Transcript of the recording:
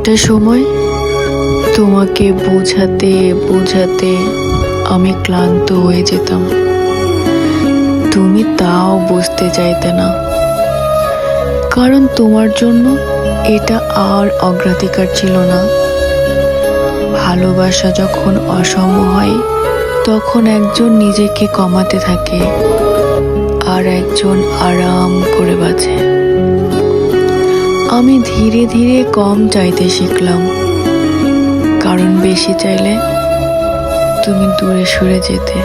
একটা সময় তোমাকে বোঝাতে বোঝাতে আমি ক্লান্ত হয়ে যেতাম, তুমি তাও বুঝতে চাইতে না। কারণ তোমার জন্য এটা আর অগ্রাধিকার ছিল না। ভালোবাসা যখন অসম হয় তখন একজন নিজেকে কমাতে থাকে আর একজন আরাম করে বাঁচে। আমি ধীরে ধীরে কম চাইতে শিখলাম, কারণ বেশি চাইলে তুমি দূরে সরে যেতে।